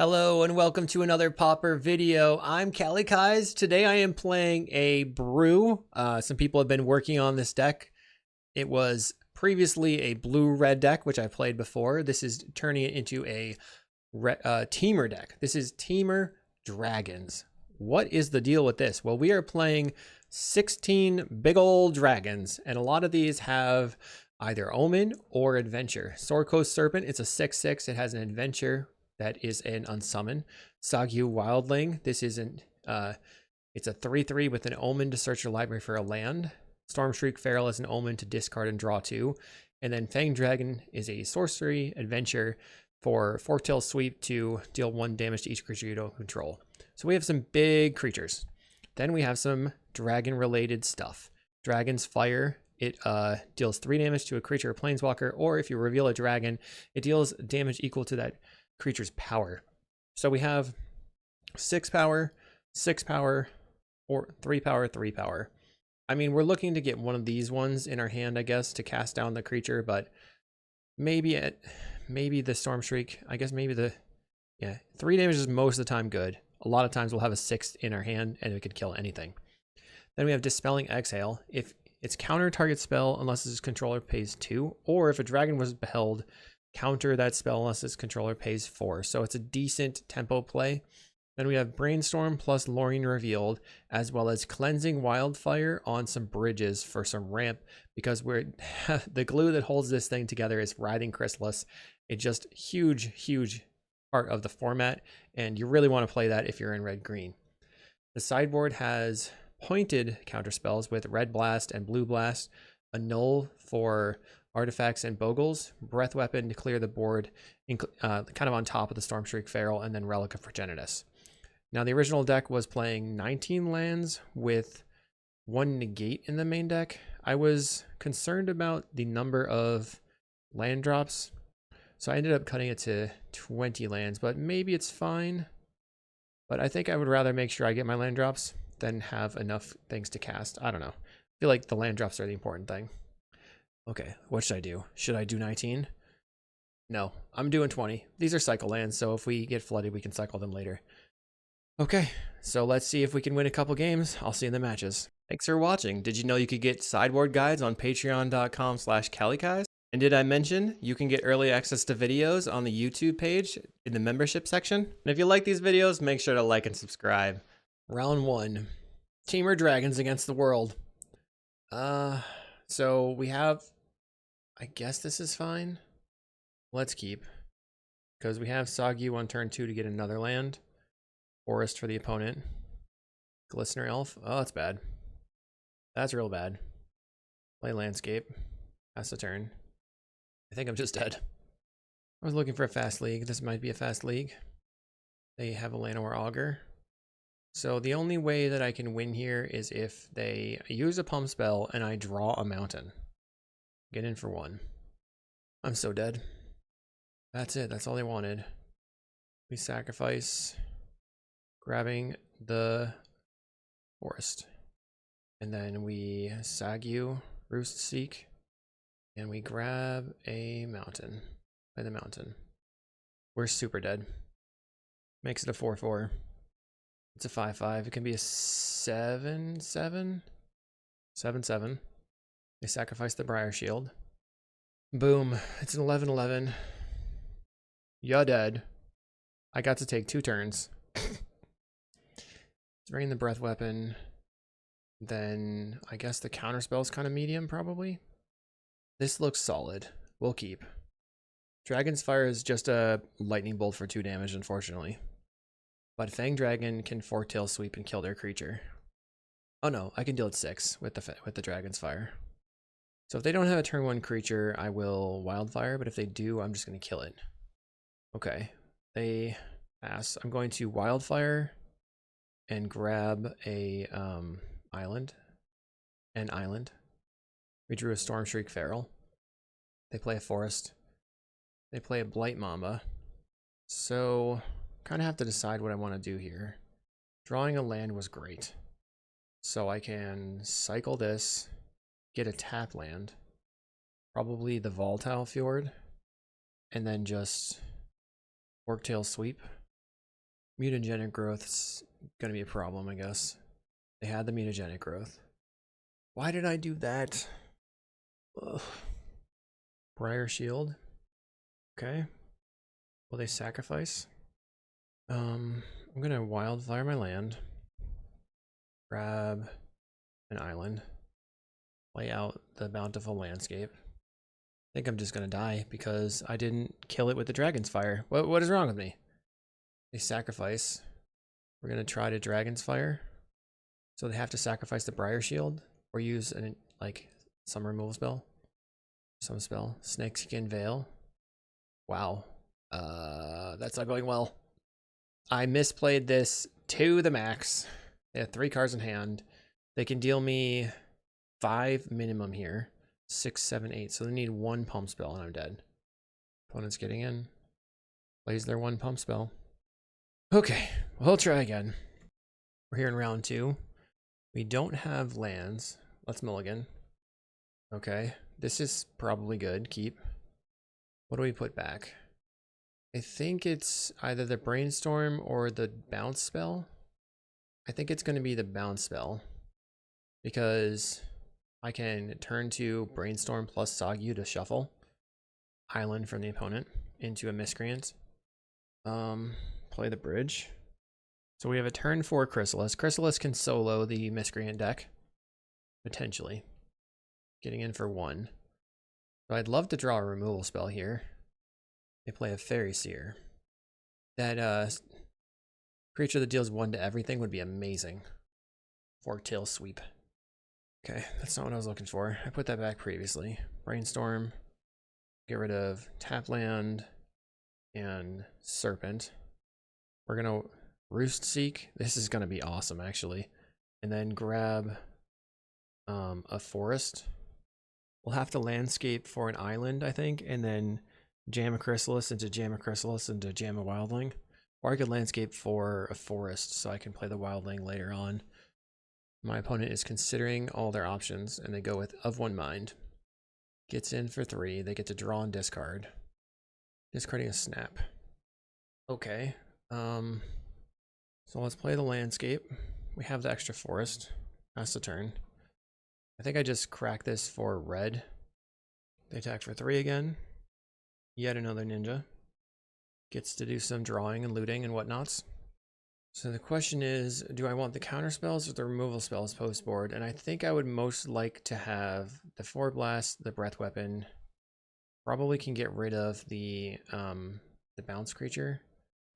Hello and welcome to another Pauper video. I'm Kalikaiz. Today I am playing a brew. Some people have been working on this deck. It was previously a blue-red deck, which I played before. This is turning it into a Temur deck. This is Temur Dragons. What is the deal with this? Well, we are playing 16 big old dragons, and a lot of these have either Omen or Adventure. Sword Coast Serpent, it's a 6/6. It has an Adventure that is an unsummon. Sagyu Wildling, this isn't, it's a 3/3 with an Omen to search your library for a land. Stormshriek Feral is an Omen to discard and draw 2. And then Fang Dragon is a sorcery adventure for Forktail Sweep to deal 1 damage to each creature you don't control. So we have some big creatures. Then we have some dragon related stuff. Dragon's Fire, it deals 3 damage to a creature or planeswalker, or if you reveal a dragon, it deals damage equal to that creature's power. So we have 6 power, 6 power, or 3 power, 3 power. I mean, we're looking to get one of these ones in our hand, I guess, to cast down the creature, but maybe the Stormshriek, I guess maybe 3 damage is most of the time good. A lot of times we'll have a 6 in our hand and it could kill anything. Then we have Dispelling Exhale. If it's counter target spell unless its controller pays 2, or if a dragon was beheld, counter that spell unless its controller pays 4. So it's a decent tempo play. Then we have Brainstorm plus Lorien Revealed, as well as Cleansing Wildfire on some bridges for some ramp, because the glue that holds this thing together is Writhing Chrysalis. It's just huge part of the format, and you really want to play that if you're in red-green. The sideboard has pointed counter spells with Red Blast and Blue Blast, a null for artifacts and bogles, breath weapon to clear the board, kind of on top of the Stormshriek Feral, and then Relic of Progenitus. Now the original deck was playing 19 lands with 1 negate in the main deck. I was concerned about the number of land drops, so I ended up cutting it to 20 lands, but maybe it's fine. But I think I would rather make sure I get my land drops than have enough things to cast. I don't know. I feel like the land drops are the important thing. Okay, what should I do? Should I do 19? No, I'm doing 20. These are cycle lands, so if we get flooded, we can cycle them later. Okay, so let's see if we can win a couple games. I'll see you in the matches. Thanks for watching. Did you know you could get sideboard guides on patreon.com/Kalikaiz? And did I mention you can get early access to videos on the YouTube page in the membership section? And if you like these videos, make sure to like and subscribe. Round 1. Temur Dragons against the world. So we have, I guess this is fine. Let's keep, because we have Sagyu on turn 2 to get another land. Forest for the opponent. Glistener Elf. Oh, that's bad. That's real bad. Play Landscape. Pass the turn. I think I'm just dead. I was looking for a fast league. This might be a fast league. They have a Llanowar Augur. So the only way that I can win here is if they use a pump spell and I draw a mountain. Get in for 1. I'm so dead. That's it. That's all they wanted. We sacrifice, grabbing the forest. And then we Sagyu, Roost Seek, and we grab a mountain. Play the mountain. We're super dead. Makes it a 4/4. It's a 5/5. It can be a 7/7. 7/7. They sacrifice the Briar Shield. Boom. It's an 11/11. You're dead. I got to take 2 turns. Drain the breath weapon. Then I guess the counter spell is kind of medium, probably. This looks solid. We'll keep. Dragon's Fire is just a lightning bolt for 2 damage, unfortunately. But Fang Dragon can Forktail Sweep and kill their creature. Oh no, I can deal at 6 with the Dragon's Fire. So if they don't have a turn 1 creature, I will Wildfire, but if they do, I'm just going to kill it. Okay, they pass. I'm going to Wildfire and grab a island. An island. We drew a Stormshriek Feral. They play a forest. They play a Blight Mamba. So kind of have to decide what I want to do here. Drawing a land was great. So I can cycle this, get a tap land, probably the Volatile Fjord, and then just Forktail Sweep Mutagenic growth's gonna be a problem, I guess. They had the mutagenic growth. Why did I do that? Ugh. Briar Shield. Okay. Will they sacrifice? I'm gonna wildfire my land. Grab an island. Lay out the bountiful landscape. I think I'm just gonna die because I didn't kill it with the dragon's fire. What is wrong with me? They sacrifice. We're gonna try to dragon's fire. So they have to sacrifice the Briar Shield or use an some removal spell. Some spell. Snakeskin Veil. Wow. That's not going well. I misplayed this to the max. They have 3 cards in hand. They can deal me 5 minimum here. 6, 7, 8. So they need 1 pump spell and I'm dead. Opponent's getting in. Plays their 1 pump spell. Okay, we'll try again. We're here in round 2. We don't have lands. Let's mulligan. Okay, this is probably good. Keep. What do we put back? I think it's either the brainstorm or the bounce spell. I think it's going to be the bounce spell because I can turn to brainstorm plus Sogyu to shuffle island from the opponent into a miscreant. Play the bridge. So we have a turn 4 Chrysalis. Chrysalis can solo the miscreant deck potentially, getting in for 1. So I'd love to draw a removal spell here. They play a Fairy Seer. That creature that deals 1 to everything would be amazing. Forktail Sweep. Okay, that's not what I was looking for. I put that back previously. Brainstorm. Get rid of Tapland and Serpent. We're gonna Roost Seek. This is gonna be awesome actually. And then grab a forest. We'll have to landscape for an island, I think, and then jam a Chrysalis into jam a Chrysalis into jam a Wildling. Or I could landscape for a forest so I can play the Wildling later on. My opponent is considering all their options and they go with Of One Mind. Gets in for 3. They get to draw and discard. Discarding a Snap. Okay. So let's play the landscape. We have the extra forest. Pass the turn. I think I just cracked this for red. They attack for 3 again. Yet another ninja. Gets to do some drawing and looting and whatnots. So the question is, do I want the counter spells or the removal spells post board? And I think I would most like to have the 4 blast, the breath weapon. Probably can get rid of the bounce creature.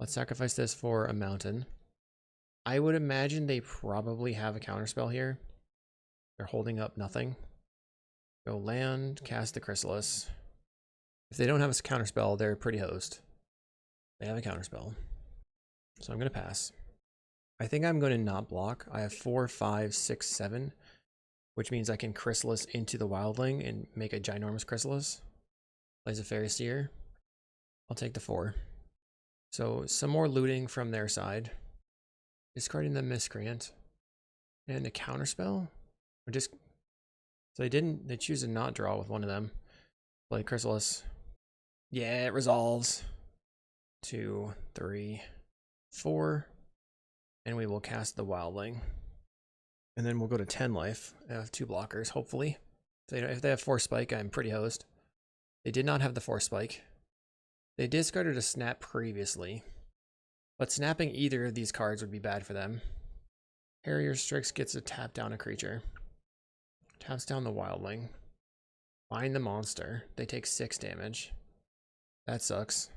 Let's sacrifice this for a mountain. I would imagine they probably have a counter spell here. They're holding up nothing. Go land, cast the Chrysalis. If they don't have a counterspell, they're pretty hosed. They have a counterspell. So I'm going to pass. I think I'm going to not block. I have 4, 5, 6, 7, which means I can Chrysalis into the Wildling and make a ginormous Chrysalis. Plays a Fairy Seer. I'll take the 4. So some more looting from their side. Discarding the Miscreant. And a counterspell? Or just... So they choose to not draw with one of them. Play Chrysalis. Yeah, it resolves. 2, 3, 4. And we will cast the Wildling. And then we'll go to 10 life. I have 2 blockers, hopefully. If they have 4 spike, I'm pretty hosed. They did not have the 4 spike. They discarded a snap previously. But snapping either of these cards would be bad for them. Harrier Strix gets to tap down a creature. Taps down the Wildling. Find the monster. They take 6 damage. That sucks.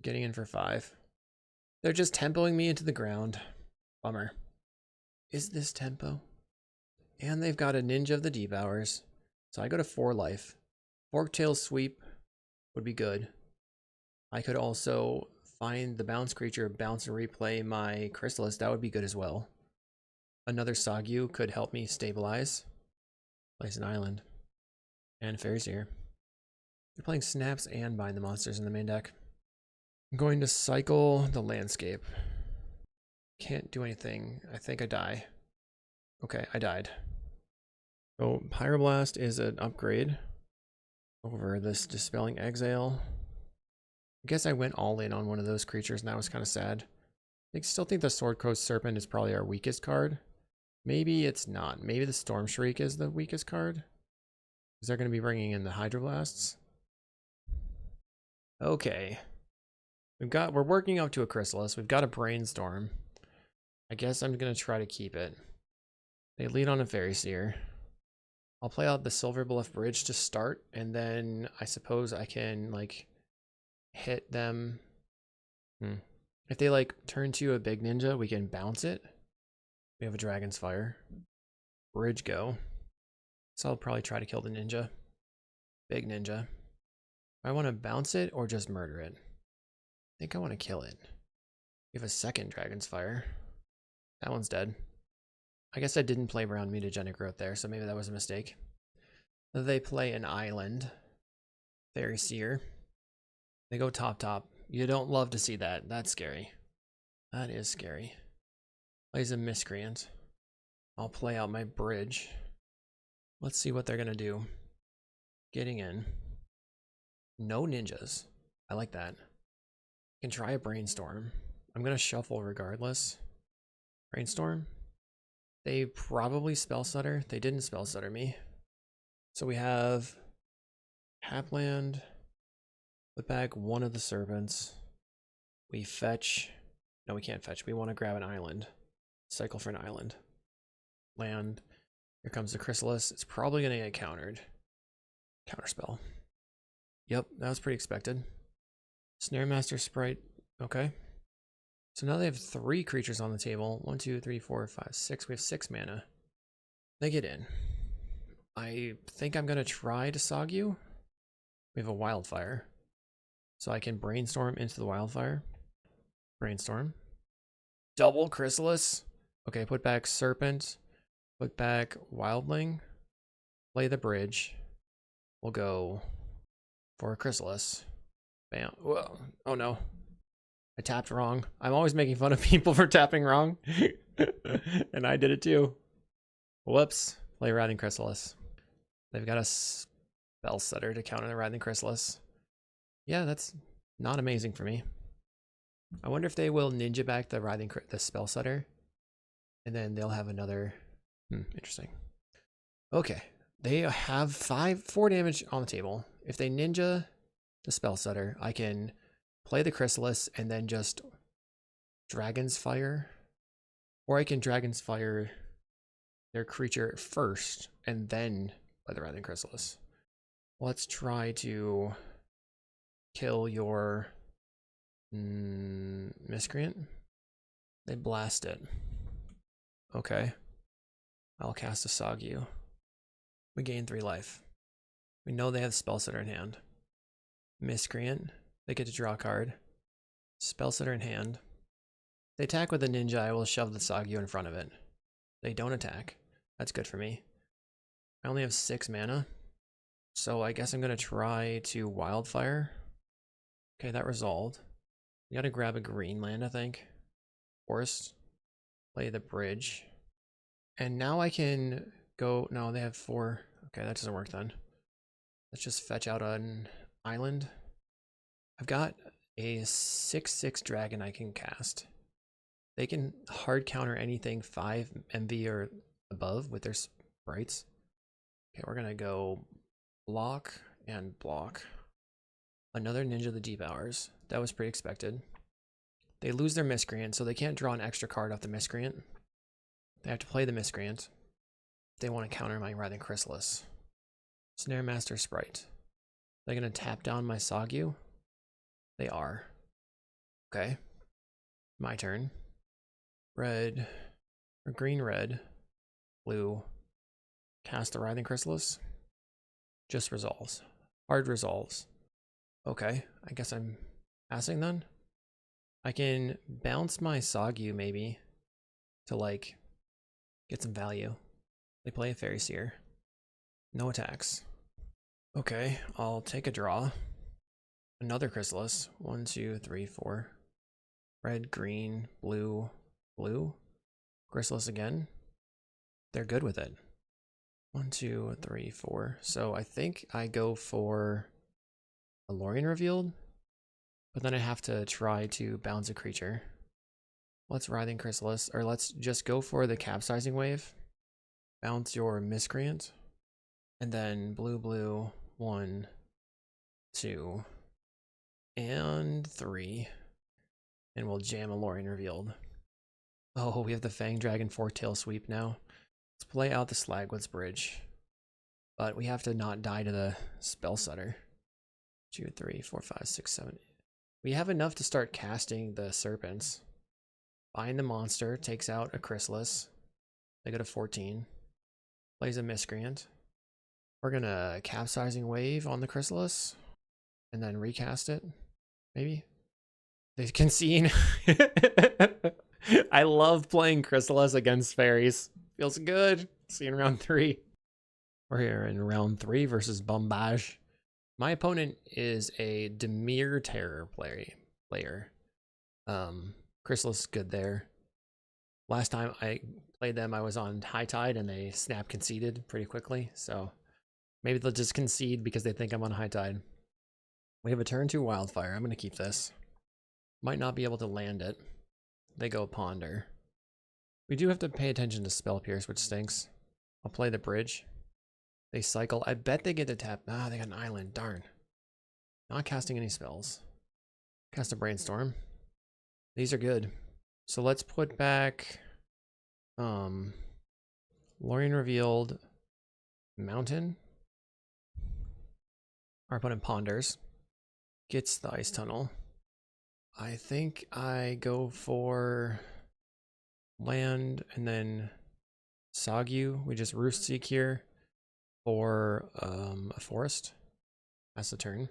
Getting in for 5. They're just tempoing me into the ground. Bummer. Is this tempo? And they've got a Ninja of the Deep Hours. So I go to 4 life. Forktail Sweep would be good. I could also find the bounce creature, bounce and replay my Chrysalis. That would be good as well. Another Sogyu could help me stabilize. Place an island. And Fairy's here. You're playing snaps and bind the monsters in the main deck. I'm going to cycle the landscape. Can't do anything. I think I die. Okay, I died. So Pyroblast is an upgrade over this Dispelling Exile. I guess I went all in on one of those creatures and that was kind of sad. I still think the Sword Coast Serpent is probably our weakest card. Maybe it's not. Maybe the Storm Shriek is the weakest card. Because they're going to be bringing in the Hydroblasts. Okay. We're working up to a Chrysalis. We've got a Brainstorm. I guess I'm going to try to keep it. They lead on a Fairy Seer. I'll play out the Silver Bluff Bridge to start, and then I suppose I can, like, hit them. If they, like, turn to a big ninja, we can bounce it. We have a Dragon's Fire. Bridge go. So I'll probably try to kill the ninja. Big ninja. I want to bounce it or just murder it. I think I want to kill it. We have a second Dragon's Fire. That one's dead. I guess I didn't play around mutagenic growth there, so maybe that was a mistake. They play an island. Fairy Seer. They go top. You don't love to see that. That's scary. That is scary. Plays a Miscreant. I'll play out my bridge. Let's see what they're going to do. Getting in. No ninjas. I like that. I can try a Brainstorm. I'm going to shuffle regardless. Brainstorm. They probably Spell Stutter. They didn't Spell Stutter me. So we have Hapland. Put back one of the Serpents. We fetch. No, we can't fetch. We want to grab an island. Cycle for an island. Land. Here comes the Chrysalis. It's probably going to get countered. Counterspell. Yep, that was pretty expected. Snare Master Sprite. Okay. So now they have 3 creatures on the table. 1, 2, 3, 4, 5, 6. We have 6 mana. They get in. I think I'm going to try to Sog you. We have a Wildfire. So I can Brainstorm into the Wildfire. Brainstorm. Double Chrysalis. Okay, put back Serpent. Put back Wildling. Play the bridge. We'll go for a Chrysalis. Bam. Whoa. Oh no. I tapped wrong. I'm always making fun of people for tapping wrong. And I did it too. Whoops. Play Writhing Chrysalis. They've got a Spell Setter to counter the Writhing Chrysalis. Yeah, that's not amazing for me. I wonder if they will ninja back the Spell Setter. And then they'll have another... interesting. Okay. They have 4 damage on the table. If they ninja the Spell Setter, I can play the Chrysalis and then just Dragon's Fire. Or I can Dragon's Fire their creature first and then play the Writhing Chrysalis. Let's try to kill your Miscreant. They blast it. Okay. I'll cast a Sog you. We gain 3 life. We know they have Spell Setter in hand. Miscreant. They get to draw a card. Spell Setter in hand. They attack with a ninja, I will shove the Sog you in front of it. They don't attack. That's good for me. I only have 6 mana. So I guess I'm going to try to Wildfire. Okay, that resolved. We got to grab a green land, I think. Forest. Play the bridge. And now I can go... No, they have 4. Okay, that doesn't work then. Let's just fetch out an island. I've got a 6/6 dragon I can cast. They can hard counter anything 5 MV or above with their sprites. Okay, we're going to go block and block. Another Ninja the Deep Hours. That was pretty expected. They lose their Miscreant, so they can't draw an extra card off the Miscreant. They have to play the Miscreant. They want to counter my Writhing Chrysalis. Snare Master Sprite. They're going to tap down my Sog you? They are. Okay. My turn. Red. Or green, red. Blue. Cast the Writhing Chrysalis. Just resolves. Hard resolves. Okay. I guess I'm passing then. I can bounce my Sog you maybe to like get some value. They play a Fairy Seer. No attacks. Okay, I'll take a draw. Another Chrysalis. 1, 2, 3, 4. Red, green, blue, blue. Chrysalis again. They're good with it. 1, 2, 3, 4. So I think I go for a Lorien Revealed, but then I have to try to bounce a creature. Let's Writhing Chrysalis, or let's just go for the Capsizing Wave. Bounce your Miscreant. And then blue, 1, 2, and 3. And we'll jam a Lorien Revealed. Oh, we have the Fang Dragon Forktail Sweep now. Let's play out the Slagwood's Bridge. But we have to not die to the Spell Setter. 2, 3, 4, 5, 6, 7, 8. We have enough to start casting the Serpents. Bind the monster, takes out a Chrysalis. They go to 14. Plays a Miscreant. We're gonna Capsizing Wave on the Chrysalis. And then recast it. Maybe? They concede. I love playing Chrysalis against fairies. Feels good. See you in round 3. We're here in round 3 versus Bombage. My opponent is a Temur Terror player. Chrysalis good there. Last time I played them, I was on High Tide and they snap conceded pretty quickly. So maybe they'll just concede because they think I'm on High Tide. We have a turn 2 Wildfire. I'm going to keep this. Might not be able to land it. They go Ponder. We do have to pay attention to Spell Pierce, which stinks. I'll play the Bridge. They cycle. I bet they get to tap. Ah, they got an island. Darn. Not casting any spells. Cast a Brainstorm. These are good. So let's put back Lorien Revealed, Mountain. Our opponent ponders. Gets the Ice Tunnel. I think I go for land and then Sogyu. We just Roost Seek here for a forest. That's the turn.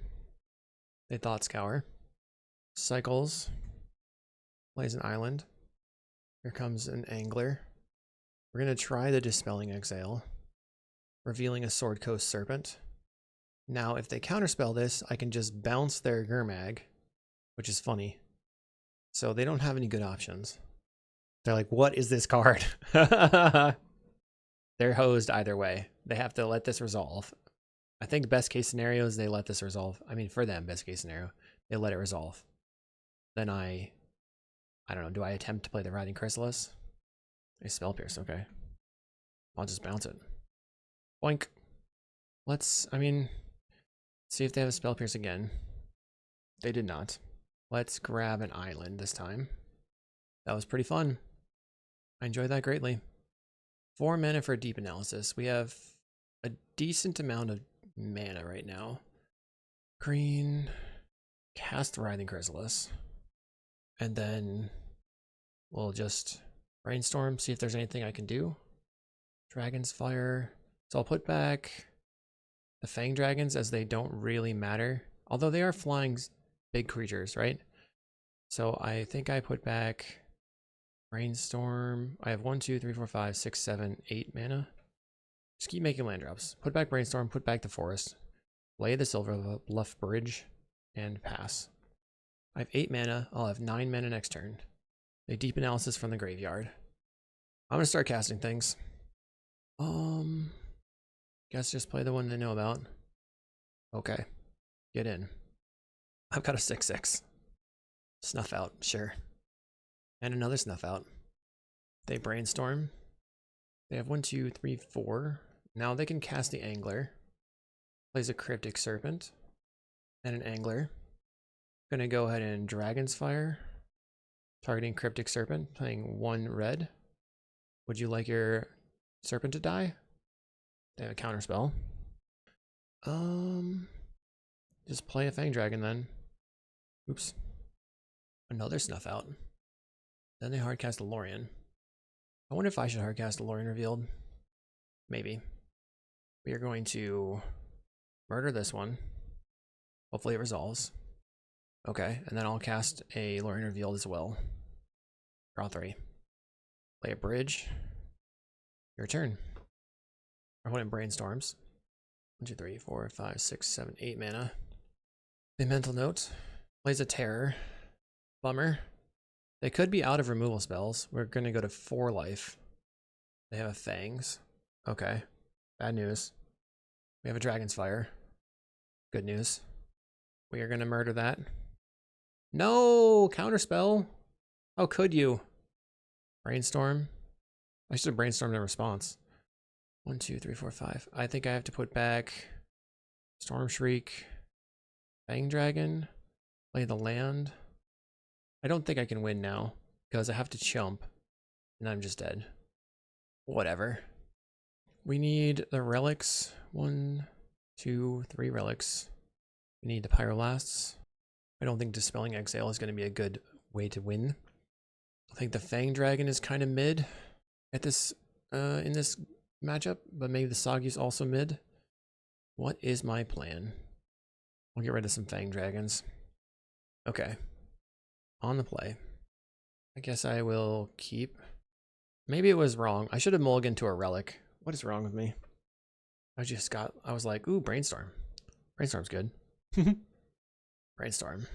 They Thought Scour. Cycles. Plays an island. Here comes an Angler. We're going to try the Dispelling Exile. Revealing a Sword Coast Serpent. Now, if they counterspell this, I can just bounce their Gurmag, which is funny. So they don't have any good options. They're like, what is this card? They're hosed either way. They have to let this resolve. I think best case scenario is they let this resolve. I mean, for them, best case scenario, they let it resolve. Then I don't know, do I attempt to play the Writhing Chrysalis? They Spell Pierce, okay. I'll just bounce it. Boink. Let's see if they have a Spell Pierce again. They did not. Let's grab an island this time. That was pretty fun. I enjoyed that greatly. 4 mana for a Deep Analysis. We have a decent amount of mana right now. Green. Cast the Writhing Chrysalis. And then we'll just Brainstorm, see if there's anything I can do. Dragon's Fire. So I'll put back the Fang Dragons as they don't really matter. Although they are flying big creatures, right? So I think I put back Brainstorm. I have 1, 2, 3, 4, 5, 6, 7, 8 mana. Just keep making land drops. Put back Brainstorm, put back the Forest. Play the Silver Bluff Bridge, and pass. I have 8 mana. I'll have 9 mana next turn. A Deep Analysis from the graveyard. I'm going to start casting things. Guess just play the one they know about. Okay. Get in. I've got a 6/6. Snuff Out, sure. And another Snuff Out. They Brainstorm. They have 1, 2, 3, 4. Now they can cast the Angler. Plays a Cryptic Serpent. And an Angler. Gonna go ahead and Dragon's Fire. Targeting Cryptic Serpent. Playing 1 red. Would you like your Serpent to die? They have a counterspell. Just play a Fang Dragon then. Oops. Another Snuff Out. Then they hardcast a Lorien. I wonder if I should hardcast a Lorien Revealed. Maybe. We are going to murder this one. Hopefully it resolves. Okay, and then I'll cast a Lorien Revealed as well. Draw 3. Play a Bridge. Your turn. Our opponent Brainstorms. 1, 2, 3, 4, 5, 6, 7, 8 mana. The Mental Note. Plays a Terror. Bummer. They could be out of removal spells. We're going to go to 4 life. They have a Fangs. Okay. Bad news. We have a Dragon's Fire. Good news. We are going to murder that. No! Counterspell! How could you? Brainstorm. I should have brainstormed in response. 1, 2, 3, 4, 5. I think I have to put back Storm Shriek, Fang Dragon, play the land. I don't think I can win now because I have to chump and I'm just dead. Whatever. We need the relics. 1, 2, 3 relics. We need the Pyrolasts. I don't think Dispelling Exhale is going to be a good way to win. I think the Fang Dragon is kind of mid at this in this matchup, but maybe the Sagi's also mid. What is my plan? I'll get rid of some Fang Dragons. Okay. On the play. I guess I will keep. Maybe it was wrong. I should have mulliganed to a relic. What is wrong with me? I was like, ooh, Brainstorm. Brainstorm's good. Brainstorm.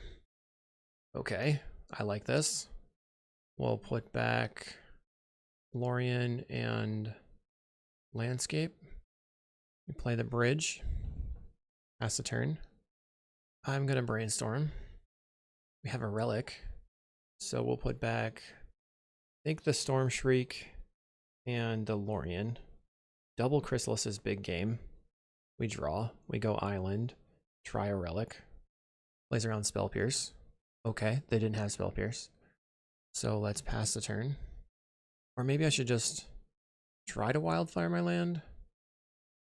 Okay, I like this. We'll put back Lorien and Landscape. We play the bridge. Pass the turn. I'm gonna Brainstorm. We have a relic. So we'll put back, I think, the Storm Shriek and the Lorien. Double Chrysalis is big game. We draw. We go Island. Try a relic. Plays around Spell Pierce. Okay, they didn't have Spell Pierce. So let's pass the turn. Or maybe I should just try to Wildfire my land.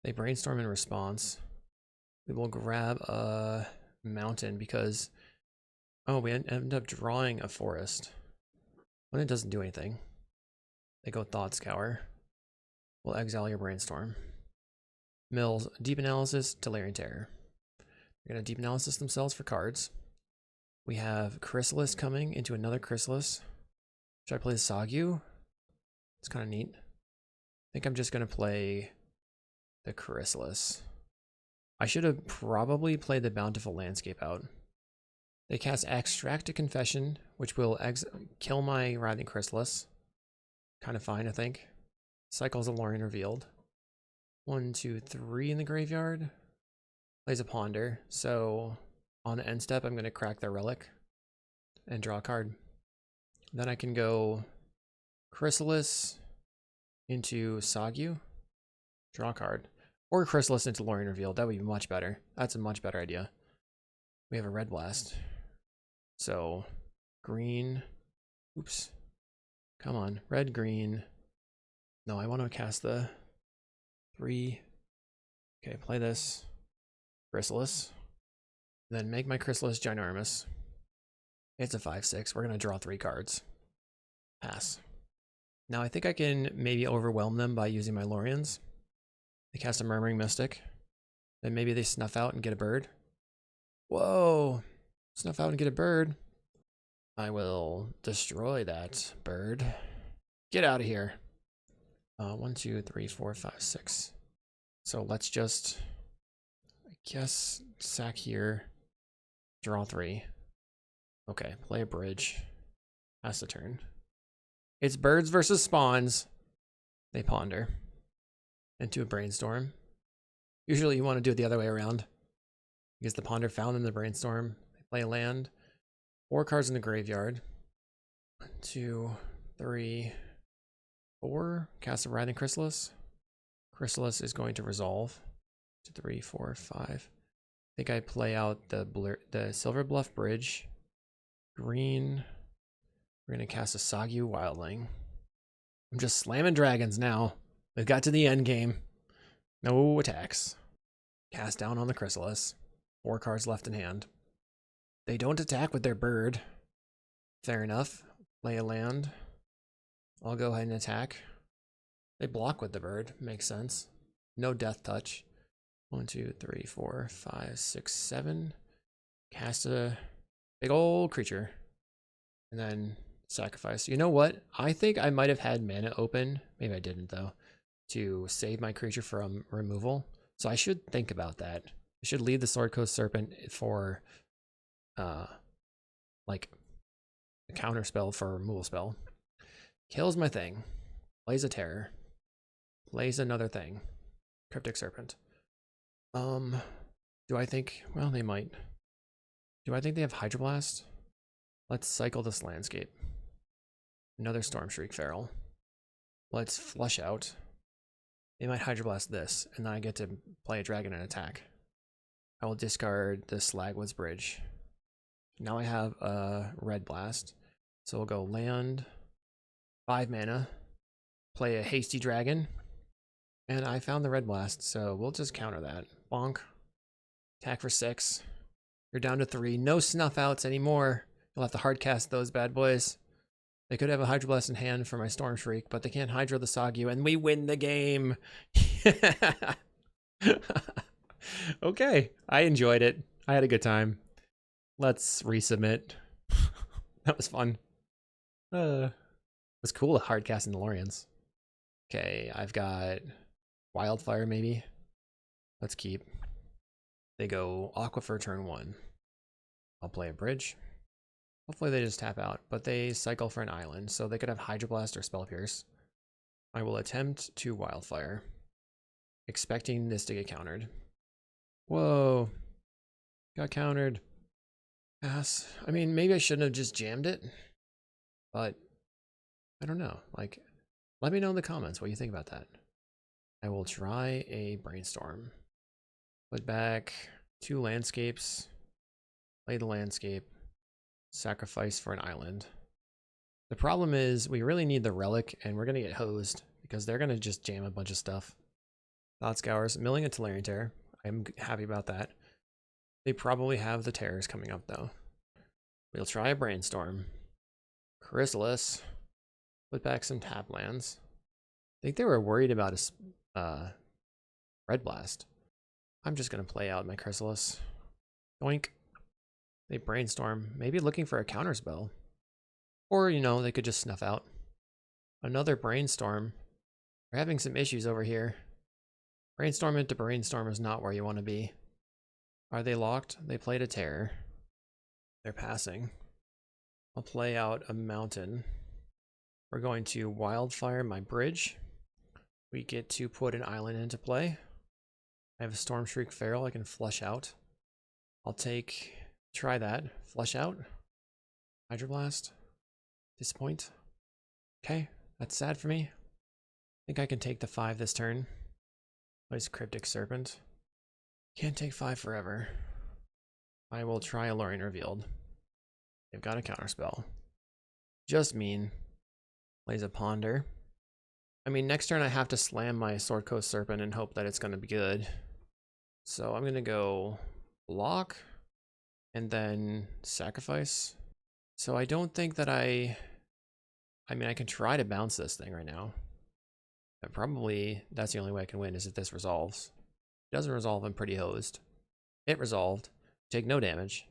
They Brainstorm in response. We will grab a mountain because, oh, we end up drawing a forest. When it doesn't do anything. They go Thought Scour. We'll exile your Brainstorm. Mills, Deep Analysis, Delirium Terror. They're going to Deep Analysis themselves for cards. We have Chrysalis coming into another Chrysalis. Should I play the Sagu? It's kind of neat. I think I'm just going to play the Chrysalis. I should have probably played the Bountiful Landscape out. They cast Extract to Confession, which will kill my Writhing Chrysalis. Kind of fine, I think. Cycles of Lorien revealed. 1, 2, 3 in the graveyard. Plays a Ponder. So on the end step, I'm going to crack their relic and draw a card. Then I can go Chrysalis into Sagu, draw a card, or Chrysalis into Lorien revealed. That would be much better. That's a much better idea. We have a Red Blast. So green. Oops. Come on. Red, green. No, I want to cast the 3. Okay, play this. Chrysalis. Then make my Chrysalis ginormous. It's a 5/6. We're going to draw 3 cards. Pass. Now I think I can maybe overwhelm them by using my Loriens. They cast a Murmuring Mystic. Then maybe they snuff out and get a bird. Whoa! Snuff out and get a bird. I will destroy that bird. Get out of here. 1, 2, 3, 4, 5, 6. So let's just, I guess, sack here. Draw 3. Okay, play a bridge. Pass the turn. It's birds versus spawns. They ponder. Into a Brainstorm. Usually you want to do it the other way around. Because the ponder found in the Brainstorm. They play a land. 4 cards in the graveyard. 1, 2, 3, 4. Cast a Writhing Chrysalis. Chrysalis is going to resolve. 2, 3, 4, 5. I think I play out the Silver Bluff Bridge. Green. We're going to cast a Sagu Wildling. I'm just slamming dragons now. We've got to the end game. No attacks. Cast down on the Chrysalis. 4 cards left in hand. They don't attack with their bird. Fair enough. Play a land. I'll go ahead and attack. They block with the bird. Makes sense. No death touch. 1, 2, 3, 4, 5, 6, 7. Cast a big old creature. And then sacrifice. You know what? I think I might have had mana open. Maybe I didn't, though. To save my creature from removal. So I should think about that. I should leave the Sword Coast Serpent for like a counter spell for a removal spell. Kills my thing. Plays a terror. Plays another thing. Cryptic Serpent. Do I think, well, they might. Do I think they have Hydroblast? Let's cycle this Landscape. Another Storm Shriek Feral. Let's flush out. They might Hydroblast this, and then I get to play a dragon and attack. I will discard the Slagwoods Bridge. Now I have a Red Blast. So we'll go land, 5 mana, play a Hasty Dragon, and I found the Red Blast, so we'll just counter that. Bonk. Attack for 6. You're down to 3. No Snuff Outs anymore. You'll have to hardcast those bad boys. They could have a Hydroblast in hand for my Storm Shriek, but they can't Hydro the Sogyu, and we win the game. Okay, I enjoyed it. I had a good time. Let's resubmit. That was fun. It was cool to hardcast in DeLoreans. Okay, I've got Wildfire maybe. Let's keep. They go Aquifer turn 1. I'll play a bridge. Hopefully they just tap out, but they cycle for an island, so they could have Hydroblast or Spell Pierce. I will attempt to Wildfire, expecting this to get countered. Whoa. Got countered. Pass. I mean, maybe I shouldn't have just jammed it, but I don't know. Like, let me know in the comments what you think about that. I will try a Brainstorm. Put back 2 landscapes. Play the landscape. Sacrifice for an island. The problem is we really need the relic, and we're going to get hosed because they're going to just jam a bunch of stuff. Thought Scours, milling a Tolarian Terror. I'm happy about that. They probably have the terrors coming up though. We'll try a Brainstorm. Chrysalis. Put back some tap lands. I think they were worried about a Red Blast. I'm just going to play out my Chrysalis. Doink. They Brainstorm, maybe looking for a counterspell. Or, you know, they could just snuff out. Another Brainstorm. We're having some issues over here. Brainstorm into Brainstorm is not where you want to be. Are they locked? They played a Terror. They're passing. I'll play out a Mountain. We're going to Wildfire my bridge. We get to put an island into play. I have a Storm Shriek Feral I can flush out. I'll try that. Flush out. Hydroblast. Disappoint. Okay, that's sad for me. I think I can take the 5 this turn. Place Cryptic Serpent. Can't take 5 forever. I will try Alluring Revealed. They've got a counterspell. Just mean. Plays a Ponder. I mean, next turn I have to slam my Sword Coast Serpent and hope that it's going to be good. So I'm going to go block and then sacrifice. So I don't think that I mean, I can try to bounce this thing right now. But probably that's the only way I can win is if this resolves. If it doesn't resolve, I'm pretty hosed. It resolved. Take no damage.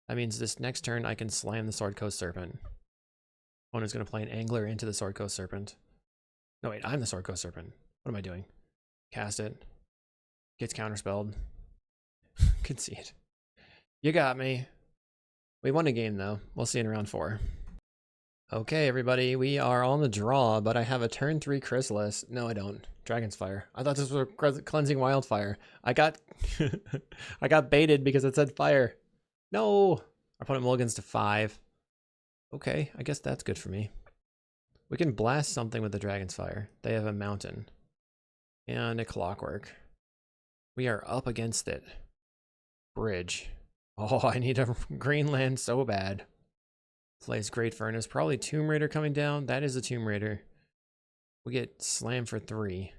That means this next turn I can slam the Sword Coast Serpent. Opponent's going to play an Angler into the Sword Coast Serpent. No, wait, I'm the Sword Coast Serpent. What am I doing? Cast it. Gets counterspelled. Concede. You got me. We won a game, though. We'll see in round 4. Okay, everybody, we are on the draw, but I have a turn 3 Chrysalis. No, I don't. Dragon's Fire. I thought this was a Cleansing Wildfire. I got I got baited because it said fire. No! Our opponent mulligans to 5. Okay, I guess that's good for me. We can blast something with the Dragon's Fire. They have a Mountain. And a Clockwork. We are up against it. Bridge. Oh, I need a green land so bad. Plays Great Furnace. Probably Tomb Raider coming down. That is a Tomb Raider. We get slammed for 3.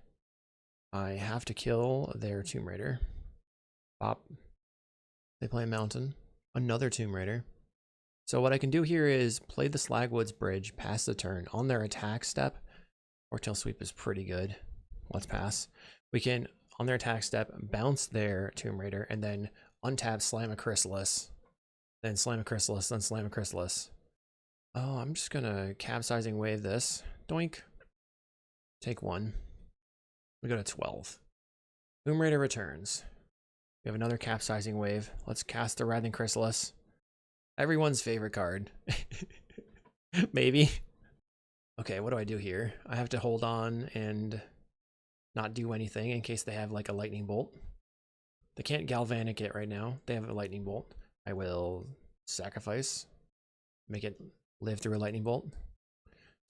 I have to kill their Tomb Raider. Pop. They play a Mountain. Another Tomb Raider. So what I can do here is play the Slagwoods Bridge, pass the turn. On their attack step, Forktail Sweep is pretty good. Let's pass. We can, on their attack step, bounce their Tomb Raider, and then untap, slam a Chrysalis. Then slam a Chrysalis, then slam a Chrysalis. Oh, I'm just gonna Capsizing Wave this. Doink. Take 1. We go to 12. Tomb Raider returns. We have another Capsizing Wave. Let's cast the Writhing Chrysalis. Everyone's favorite card. Maybe. Okay, what do I do here? I have to hold on and not do anything in case they have like a Lightning Bolt. They can't Galvanic it right now. They have a Lightning Bolt. I will sacrifice. Make it live through a Lightning Bolt.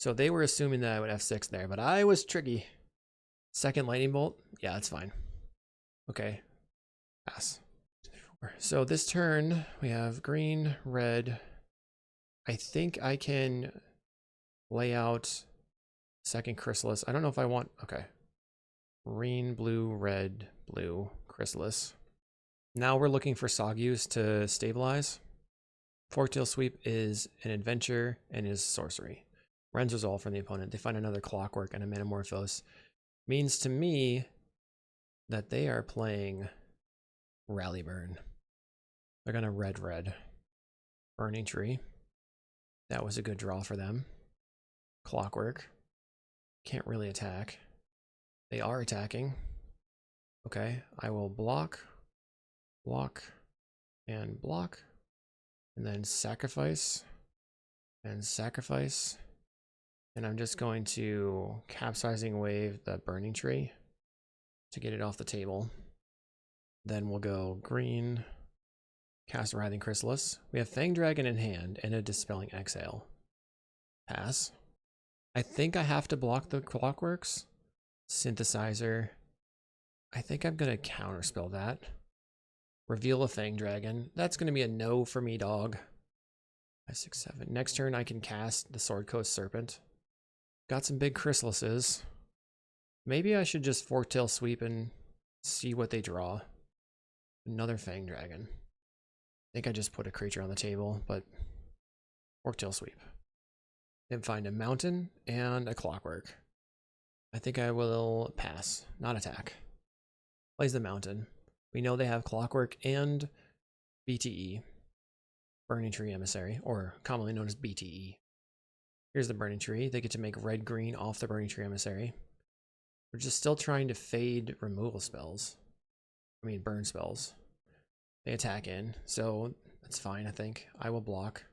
So they were assuming that I would F6 there, but I was tricky. Second lightning bolt? Yeah, that's fine. Okay. Pass. So this turn, we have green, red. I think I can lay out second chrysalis. I don't know if I want... Okay. Green, blue, red, blue, chrysalis. Now we're looking for Sagyus to stabilize. Forktail Sweep is an adventure and is sorcery. Ren's Resolve from the opponent. They find another Clockwork and a Metamorphose. Means to me that they are playing Rally Burn. They're gonna red. Burning Tree. That was a good draw for them. Clockwork. Can't really attack. They are attacking. Okay, I will block, and block. And then sacrifice, and sacrifice. And I'm just going to Capsizing Wave the Burning Tree to get it off the table. Then we'll go green, cast Writhing Chrysalis. We have Fang Dragon in hand and a Dispelling Exhale. Pass. I think I have to block the Clockworks. Synthesizer. I think I'm going to counterspell that. Reveal a Fang Dragon. That's going to be a no for me, dog. 5, 6, 7. Next turn I can cast the Sword Coast Serpent. Got some big chrysalises. Maybe I should just Forktail Sweep and see what they draw. Another Fang Dragon. I think I just put a creature on the table, but Forktail Sweep. Then find a mountain and a Clockwork. I think I will pass, not attack. Plays the mountain. We know they have Clockwork and BTE. Burning Tree Emissary, or commonly known as BTE. Here's the Burning Tree. They get to make red-green off the Burning Tree Emissary. We're just still trying to fade removal spells. I mean, burn spells. They attack in, so that's fine, I think. I will block.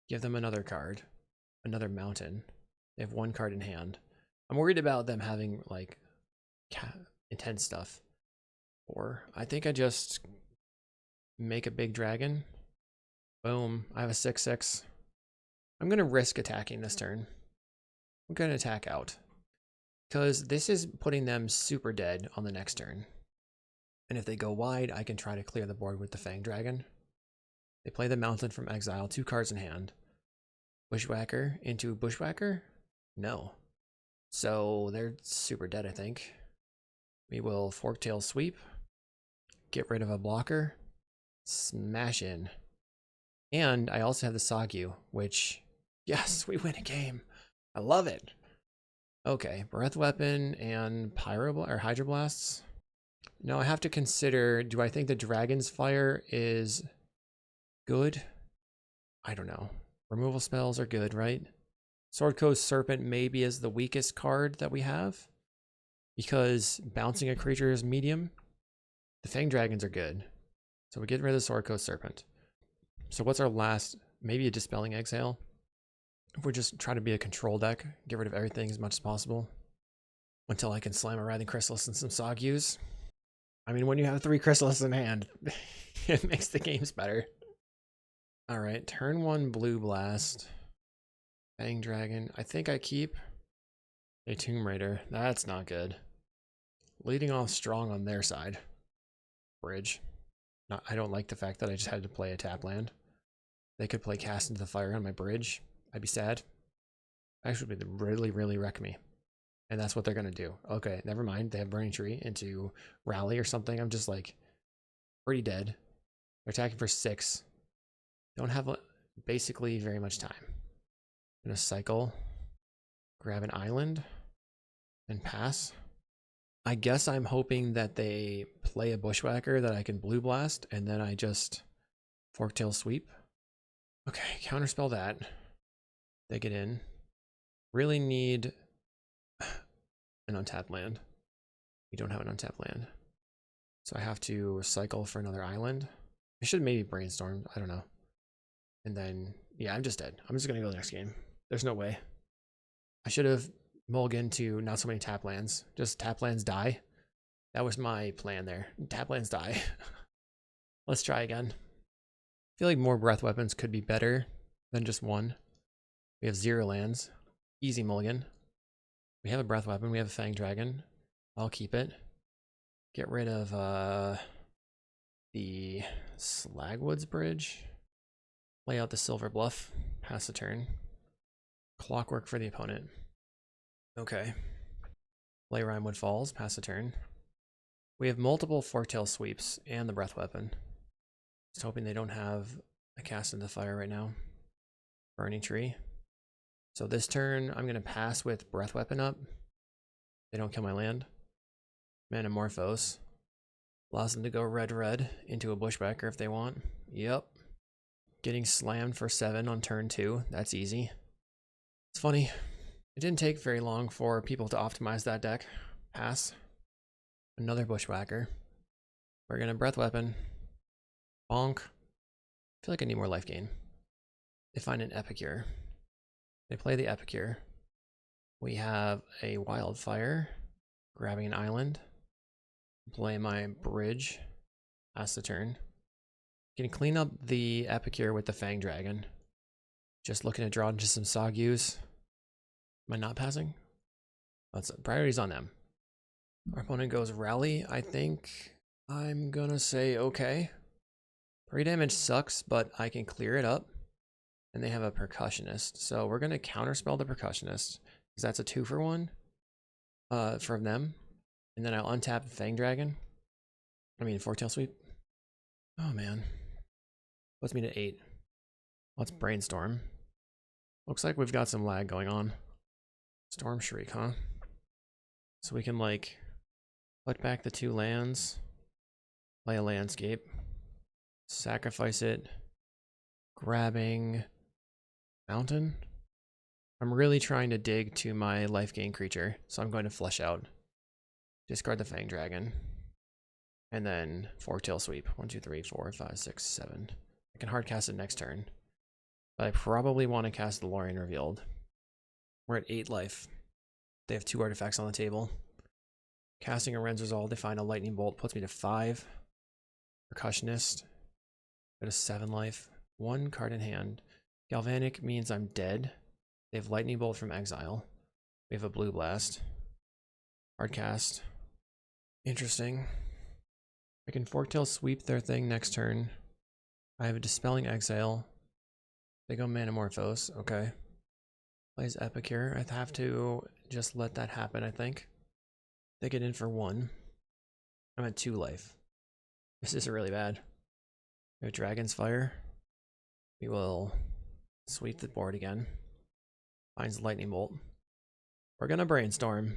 Give them another card. Another mountain. They have one card in hand. I'm worried about them having, like, intense stuff. Or I think I just make a big dragon. Boom. I have a 6/6. I'm going to risk attacking this turn. I'm going to attack out. Because this is putting them super dead on the next turn. And if they go wide, I can try to clear the board with the Fang Dragon. They play the mountain from exile, 2 cards in hand. Bushwhacker into Bushwhacker? No. So they're super dead, I think. We will Forktail Sweep. Get rid of a blocker. Smash in. And I also have the Sagyu, which, yes, we win a game. I love it. Okay, Breath Weapon and Hydroblasts. Now I have to consider, do I think the Dragon's Fire is good? I don't know. Removal spells are good, right? Sword Coast Serpent maybe is the weakest card that we have, because bouncing a creature is medium. The Fang Dragons are good. So we get rid of the Sword Coast Serpent. So what's our last? Maybe a Dispelling Exhale. If we're just trying to be a control deck, get rid of everything as much as possible. Until I can slam a Writhing Chrysalis and some Sagyus. I mean, when you have 3 Chrysalis in hand, it makes the games better. Alright, turn 1 Blue Blast. Fang Dragon. I think I keep a Tomb Raider. That's not good. Leading off strong on their side. Bridge. I don't like the fact that I just had to play a tap land. They could play Cast into the Fire on my bridge. I'd be sad. Actually, they'd really wreck me. And that's what they're going to do. Okay, never mind. They have Burning Tree into Rally or something. I'm just like pretty dead. They're attacking for 6. Don't have basically very much time. I'm going to cycle. Grab an island. And pass. I guess I'm hoping that they play a Bushwhacker that I can Blue Blast, and then I just Forktail Sweep. Okay, counterspell that. They get in. Really need an untapped land. We don't have an untapped land. So I have to cycle for another island. I should maybe brainstorm. I don't know. And then, yeah, I'm just dead. I'm just going to go next game. There's no way. I should have mulliganed to not so many tap lands. Just tap lands die. That was my plan there. Tap lands die. Let's try again. I feel like more breath weapons could be better than just one. We have 0 lands. Easy mulligan. We have a breath weapon. We have a Fang Dragon. I'll keep it. Get rid of the Slagwoods Bridge. Lay out the Silver Bluff. Pass the turn. Clockwork for the opponent. Okay. Play Rimewood Falls. Pass the turn. We have multiple Forktail Sweeps and the breath weapon. Just hoping they don't have a Cast into Fire right now. Burning Tree. So this turn, I'm going to pass with breath weapon up. They don't kill my land. Manamorphose. Allows them to go red into a bushwhacker if they want. Yep. Getting slammed for 7 on turn 2. That's easy. It's funny. It didn't take very long for people to optimize that deck. Pass. Another bushwhacker. We're going to breath weapon. Bonk. I feel like I need more life gain. They find an Epicure. They play the Epicure. We have a Wildfire. Grabbing an island. Play my bridge. Pass the turn. Can clean up the Epicure with the Fang Dragon. Just looking to draw into some Sagyus. Am I not passing? That's priorities on them. Our opponent goes Rally. I think I'm gonna say okay. 3 damage sucks, but I can clear it up. And they have a Percussionist. So we're gonna counterspell the Percussionist. Because that's a 2-for-1 from them. And then I'll untap Fang Dragon. I mean, Forktail Sweep. Oh man. Puts me to 8. Let's brainstorm. Looks like we've got some lag going on. Storm Shriek, huh? So we can like put back the 2 lands, play a landscape, sacrifice it, grabbing mountain. I'm really trying to dig to my life gain creature, so I'm going to flush out. Discard the Fang Dragon. And then Forktail Sweep. 1, 2, 3, 4, 5, 6, 7. I can hard cast it next turn. But I probably want to cast the Lorien Revealed. We're at 8 life. They have 2 artifacts on the table. Casting a Ren's Resolve, they find a Lightning Bolt. Puts me to 5. Percussionist. Go to 7 life. 1 card in hand. Galvanic means I'm dead. They have Lightning Bolt from Exile. We have a Blue Blast. Hard cast. Interesting. I can Forktail Sweep their thing next turn. I have a Dispelling Exile. They go Manamorphose. Okay. Plays Epicure. I have to just let that happen, I think. They get in for 1. I'm at 2 life. This is really bad. We have Dragon's Fire. We will sweep the board again. Finds Lightning Bolt. We're gonna brainstorm.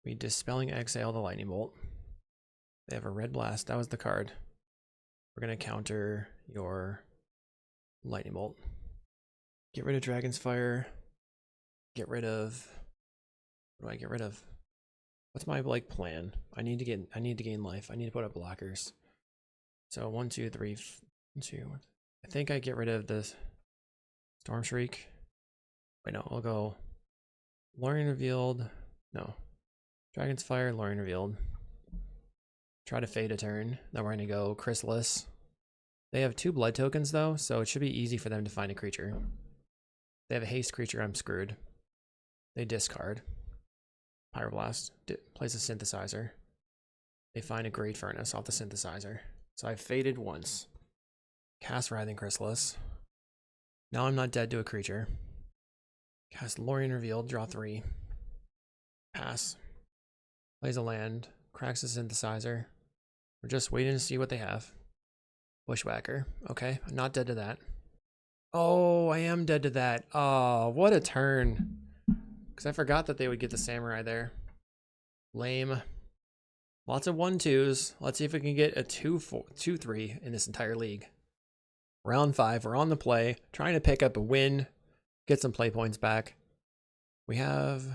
We Dispelling Exile the Lightning Bolt. They have a Red Blast. That was the card. We're gonna counter your Lightning Bolt. Get rid of Dragon's Fire. Get rid of. What do I get rid of? What's my like plan? I need to gain life. I need to put up blockers. So 1, 2, 3, 2. I think I get rid of this Storm Shriek. Wait, no, I'll go Lorien Revealed. No. Dragon's Fire, Lorien Revealed. Try to fade a turn. Then we're gonna go Chrysalis. They have 2 blood tokens though, so it should be easy for them to find a creature. They have a haste creature, I'm screwed. They discard. Pyroblast. Plays a Synthesizer. They find a Great Furnace off the Synthesizer. So I've faded once. Cast Writhing Chrysalis. Now I'm not dead to a creature. Cast Lorien Revealed, draw 3. Pass. Plays a land. Cracks a Synthesizer. We're just waiting to see what they have. Bushwhacker. Okay, I'm not dead to that. Oh, I am dead to that. Oh, what a turn. Because I forgot that they would get the Samurai there. Lame. Lots of 1-2s. Let's see if we can get a 2-3 in this entire league. Round 5, we're on the play. Trying to pick up a win. Get some play points back. We have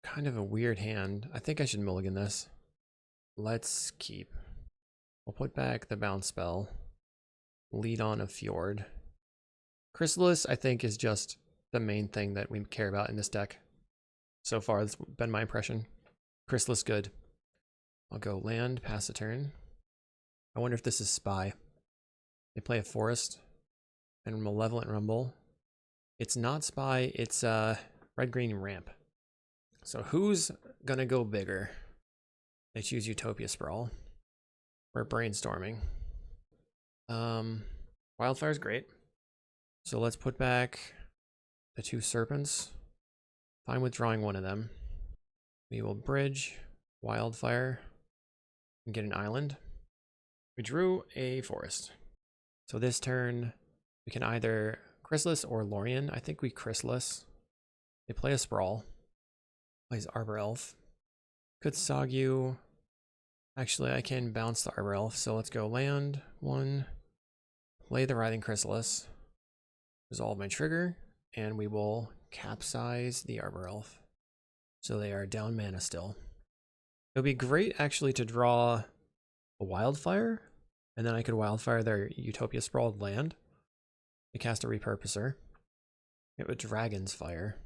kind of a weird hand. I think I should mulligan this. Let's keep. We'll put back the bounce spell. Lead on a Fjord. Chrysalis, I think, is just the main thing that we care about in this deck. So far, that's been my impression. Chrysalis, good. I'll go land, pass the turn. I wonder if this is Spy. They play a Forest and Malevolent Rumble. It's not Spy, it's red-green ramp. So who's gonna go bigger? They choose Utopia Sprawl. We're brainstorming. Wildfire's great. So let's put back the 2 serpents. Fine with drawing one of them. We will bridge Wildfire and get an island. We drew a forest. So this turn, we can either Chrysalis or Lorien. I think we Chrysalis. They play a Sprawl. Plays Arbor Elf. Could Sogyu. Actually, I can bounce the Arbor Elf. So let's go land 1. Play the Writhing Chrysalis. Resolve my trigger. And we will capsize the Arbor Elf. So they are down mana still. It would be great actually to draw a Wildfire. And then I could Wildfire their Utopia Sprawled land. They cast a Repurposer. It would Dragon's Fire.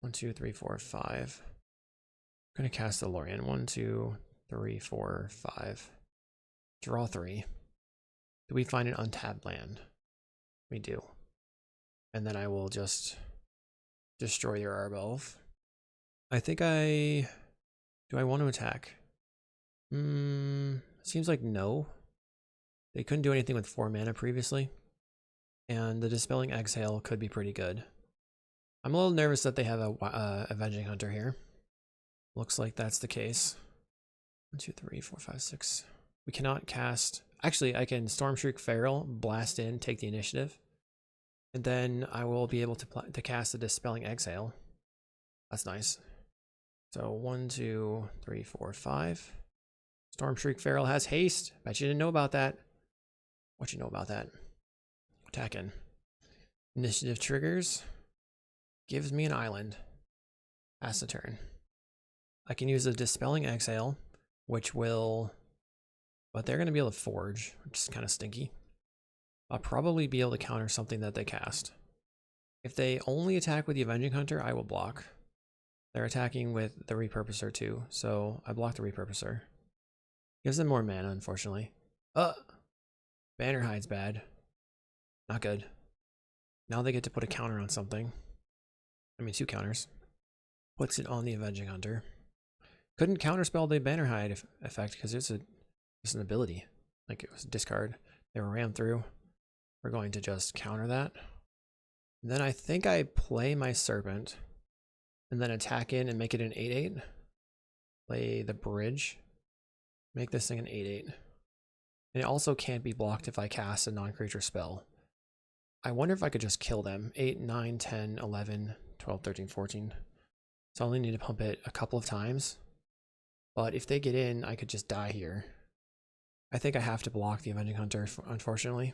1, 2, 3, 4, 5. I'm going to cast the Lorien. 1, 2, 3, 4, 5. Draw 3. Do we find an untapped land? We do. And then I will just destroy your Arbor Elf. I think do I want to attack? Seems like no. They couldn't do anything with 4 mana previously. And the Dispelling Exhale could be pretty good. I'm a little nervous that they have a Avenging Hunter here. Looks like that's the case. 1, 2, 3, 4, 5, 6. We cannot cast... Actually, I can Stormshriek Feral, blast in, take the initiative. And then I will be able to cast the Dispelling Exhale. That's nice. So 1, 2, 3, 4, 5. Stormshriek Feral has haste. Bet you didn't know about that. What you know about that? Attacking. Initiative triggers. Gives me an island. Pass the turn. I can use a Dispelling Exhale, which will... But they're going to be able to forge, which is kind of stinky. I'll probably be able to counter something that they cast. If they only attack with the Avenging Hunter, I will block. They're attacking with the Repurposer too, so I block the Repurposer. Gives them more mana, unfortunately. Banner Hide's bad. Not good. Now they get to put a counter on something. I mean, 2 counters. Puts it on the Avenging Hunter. Couldn't counterspell the Banner Hide effect because it's an ability. Like it was a discard. They were rammed through. We're going to just counter that. And then I think I play my Serpent. And then attack in and make it an 8/8. Play the Bridge. Make this thing an 8/8. And it also can't be blocked if I cast a non-creature spell. I wonder if I could just kill them. 8, 9, 10, 11, 12, 13, 14. So I only need to pump it a couple of times. But if they get in, I could just die here. I think I have to block the Avenging Hunter, unfortunately.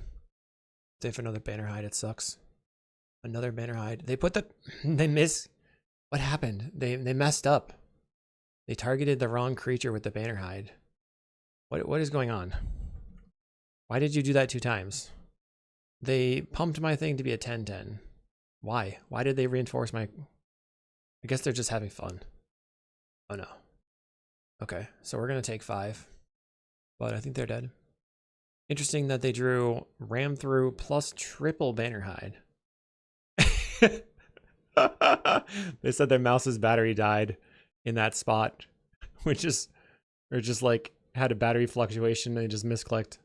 If another Banner Hide, it sucks. Another Banner Hide. They put the... They miss... What happened? They messed up. They targeted the wrong creature with the Banner Hide. What is going on? Why did you do that 2 times? They pumped my thing to be a 10/10. Why? Why did they reinforce my... I guess they're just having fun. Oh no. Okay, so we're going to take 5. But I think they're dead. Interesting that they drew Ram Through plus triple Banner Hide. They said their mouse's battery died in that spot, which is, or just like had a battery fluctuation and they just misclicked.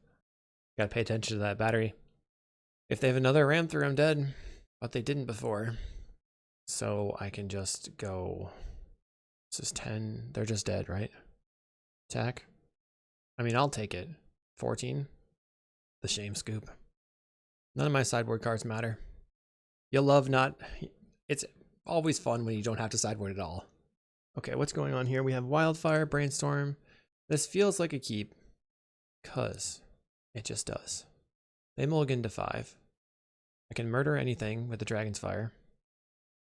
Gotta pay attention to that battery. If they have another Ram Through, I'm dead, but they didn't before. So I can just go, this is 10, they're just dead, right? Attack. I mean, I'll take it. 14. The shame scoop. None of my sideboard cards matter. You'll love not... It's always fun when you don't have to sideboard at all. Okay, what's going on here? We have Wildfire, Brainstorm. This feels like a keep. Because it just does. They mulligan to 5. I can murder anything with the Dragon's Fire.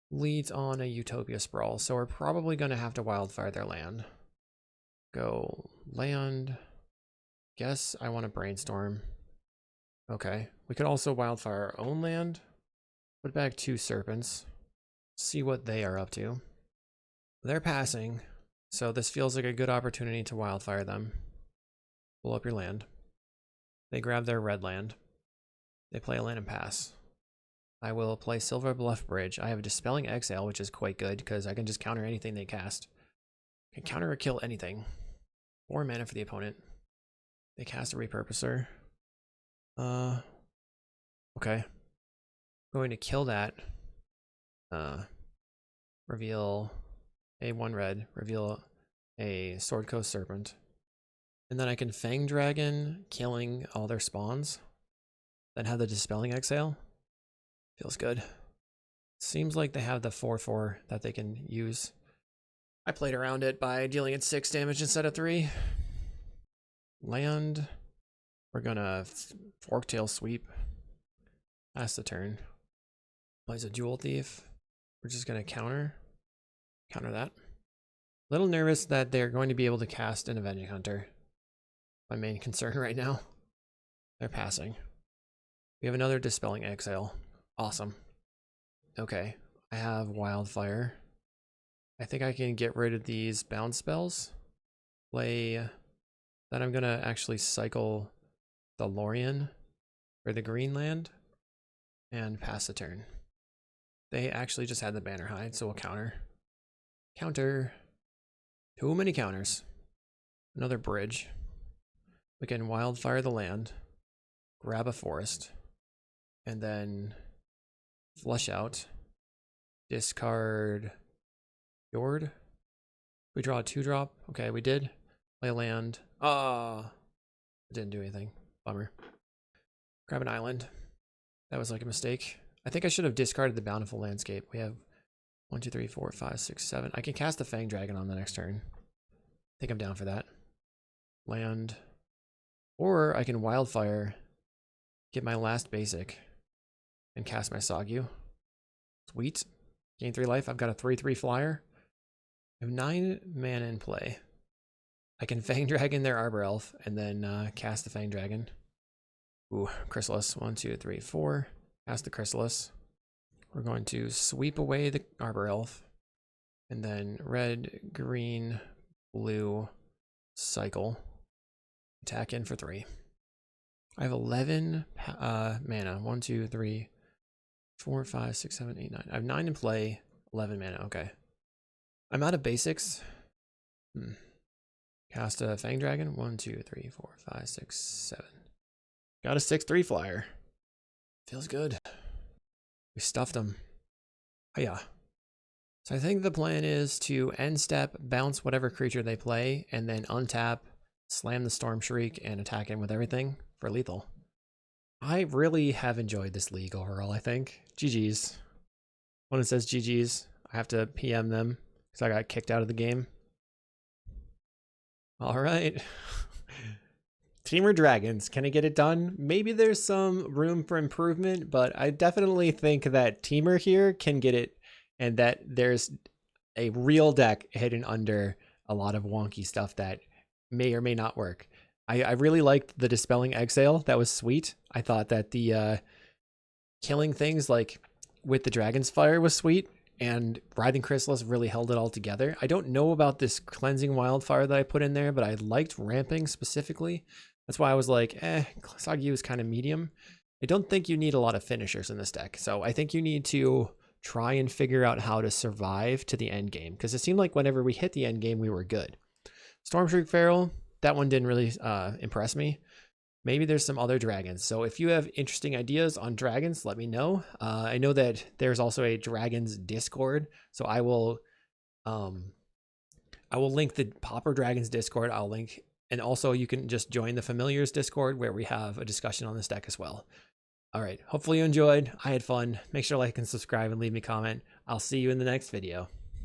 Leads on a Utopia Sprawl, so we're probably going to have to Wildfire their land. Go land... Guess I want to Brainstorm. Okay. We could also Wildfire our own land. Put back 2 Serpents. See what they are up to. They're passing, so this feels like a good opportunity to Wildfire them. Pull up your land. They grab their red land. They play a land and pass. I will play Silver Bluff Bridge. I have a Dispelling Exhale, which is quite good because I can just counter anything they cast. I can counter or kill anything. 4 mana for the opponent. They cast a Repurposer. Okay. Going to kill that. Reveal a 1 red. Reveal a Sword Coast Serpent. And then I can Fang Dragon, killing all their spawns. Then have the Dispelling Exhale. Feels good. Seems like they have the 4/4 that they can use. I played around it by dealing it 6 damage instead of 3. Land. We're gonna Forktail Sweep. Pass the turn. Plays a Jewel Thief. We're just gonna counter that. Little nervous that they're going to be able to cast an Avenging Hunter. My main concern right now. They're passing. We have another Dispelling Exhale. Awesome. Okay, I have Wildfire. I think I can get rid of these bounce spells. Then I'm gonna actually cycle the Lorien for the green land and pass the turn. They actually just had the Banner Hide, so we'll counter. Counter. Too many counters. Another bridge. We can Wildfire the land, grab a forest, and then flush out. Discard Fjord. We draw a 2-drop. Okay, we did. Play a land. Didn't do anything. Bummer. Grab an island. That was like a mistake. I think I should have discarded the Bountiful Landscape. We have 1, 2, 3, 4, 5, 6, 7. I can cast the Fang Dragon on the next turn. I think I'm down for that. Land. Or I can Wildfire, get my last basic, and cast my Sogyu. Sweet. Gain 3 life. I've got a 3/3 flyer. I have 9 mana in play. I can Fang Dragon their Arbor Elf, and then cast the Fang Dragon. Ooh, Chrysalis. 1, 2, 3, 4. Cast the Chrysalis. We're going to sweep away the Arbor Elf, and then red, green, blue, cycle. Attack in for 3. I have 11 mana. 1, 2, 3, 4, 5, 6, 7, 8, 9. I have 9 in play, 11 mana. Okay. I'm out of basics. Cast a Fang Dragon. 1, 2, 3, 4, 5, 6, 7. Got a 6/3 flyer. Feels good. We stuffed them. Oh yeah. So I think the plan is to end step, bounce whatever creature they play, and then untap, slam the Storm Shriek, and attack in with everything for lethal. I really have enjoyed this league overall, I think. GG's. When it says GG's, I have to PM them because I got kicked out of the game. All right. Temur Dragons, can I get it done? Maybe there's some room for improvement, but I definitely think that Temur here can get it, and that there's a real deck hidden under a lot of wonky stuff that may or may not work. I really liked the Dispelling Exhale. That was sweet. I thought that the killing things like with the Dragon's Fire was sweet, and Writhing Chrysalis really held it all together. I don't know about this Cleansing Wildfire that I put in there, but I liked Ramping specifically. That's why I was like, Sogyu is kind of medium. I don't think you need a lot of finishers in this deck. So I think you need to try and figure out how to survive to the end game, because it seemed like whenever we hit the end game, we were good. Stormshriek Feral, that one didn't really impress me. Maybe there's some other dragons. So if you have interesting ideas on dragons, let me know. I know that there's also a dragons Discord, so I will link the Pauper Dragons Discord. I'll link, and also you can just join the Familiars Discord where we have a discussion on this deck as well. All right, hopefully you enjoyed. I had fun. Make sure to like and subscribe and leave me a comment. I'll see you in the next video.